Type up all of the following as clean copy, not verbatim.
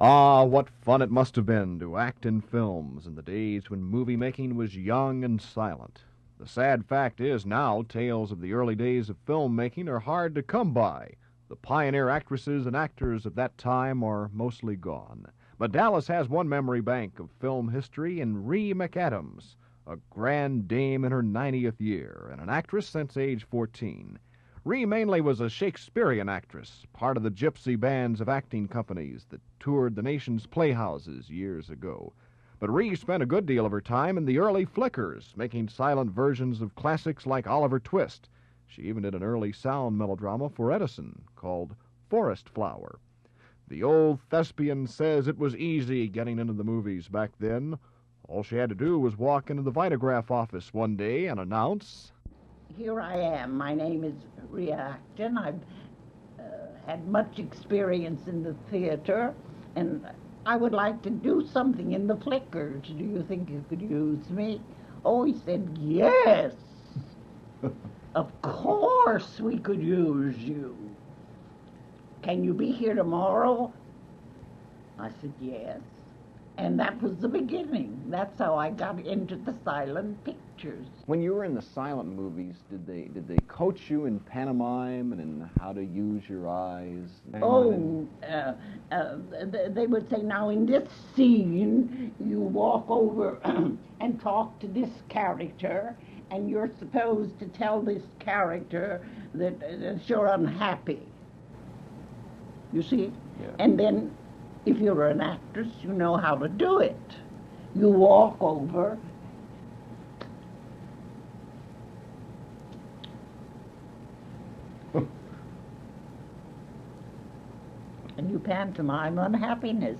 Ah, what fun it must have been to act in films in the days when movie making was young and silent. The sad fact is now tales of the early days of film making are hard to come by. The pioneer actresses and actors of that time are mostly gone. But Dallas has one memory bank of film history in Rhea McAdams, a grand dame in her 90th year and an actress since age 14. Rhea mainly was a Shakespearean actress, part of the gypsy bands of acting companies that toured the nation's playhouses years ago. But Rhea spent a good deal of her time in the early flickers, making silent versions of classics like Oliver Twist. She even did an early sound melodrama for Edison called Forest Flower. The old thespian says it was easy getting into the movies back then. All she had to do was walk into the Vitagraph office one day and announce, Here I am. My name is Rhea Acton. I've had much experience in the theater, and I would like to do something in the flickers. Do you think you could use me? Oh, he said, yes. Of course we could use you. Can you be here tomorrow? I said, yes. And that was the beginning. That's how I got into the silent pictures. when you were in the silent movies, did they coach you in pantomime and in how to use your eyes? Oh, they would say, now in this scene, you walk over and talk to this character, and you're supposed to tell this character that you're unhappy. You see? Yeah. And then, if you're an actress, you know how to do it. You walk over. And you pantomime unhappiness.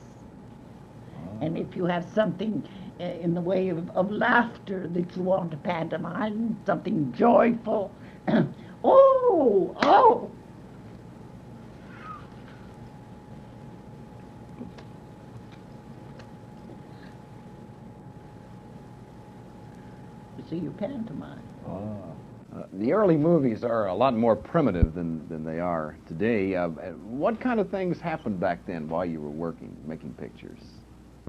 And if you have something in the way of laughter that you want to pantomime, something joyful, oh! You see, you pantomime. The early movies are a lot more primitive than they are today. What kind of things happened back then while you were working, making pictures?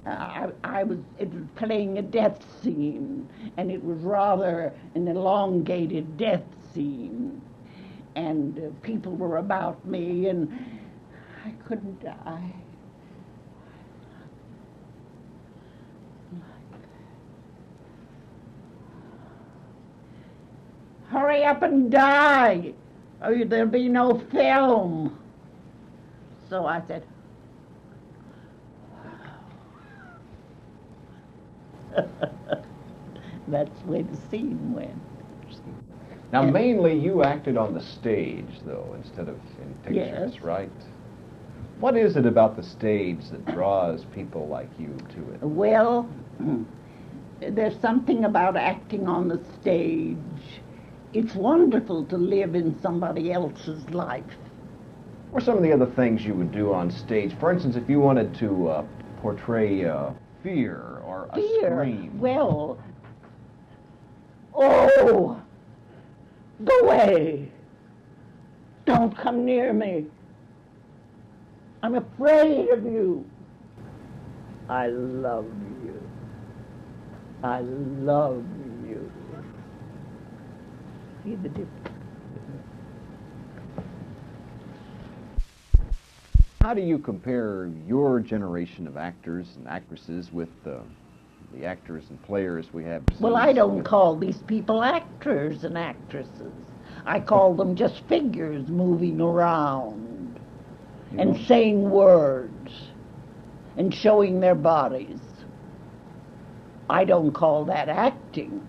It was playing a death scene, and it was rather an elongated death scene. And people were about me, and I couldn't die. Hurry up and die, or there'll be no film. So I said, that's the way the scene went. Now, mainly you acted on the stage, though, instead of in pictures, Yes. right? What is it about the stage that draws people like you to it? Well, there's something about acting on the stage. It's wonderful to live in somebody else's life. What are some of the other things you would do on stage? For instance, if you wanted to portray fear or a scream. Well, oh, go away. Don't come near me. I'm afraid of you. I love you. I love you. See the difference? How do you compare your generation of actors and actresses with the actors and players we have? Well, I don't call these people actors and actresses. I call them just figures moving around and saying words and showing their bodies. I don't call that acting.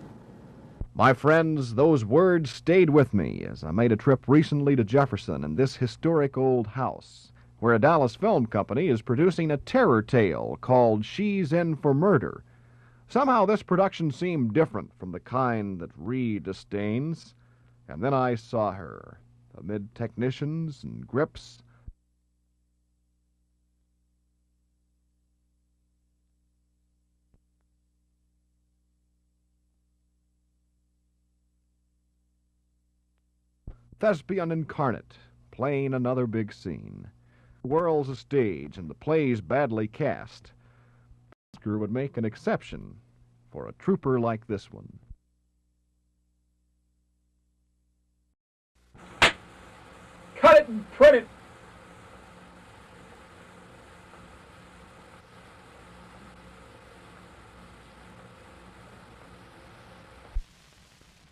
My friends, those words stayed with me as I made a trip recently to Jefferson and this historic old house, where a Dallas film company is producing a terror tale called She's In for Murder. Somehow this production seemed different from the kind that Reed disdains. And then I saw her, amid technicians and grips. Thespian incarnate, playing another big scene. The world's a stage and the play's badly cast. The crew would make an exception for a trooper like this one. Cut it and print it.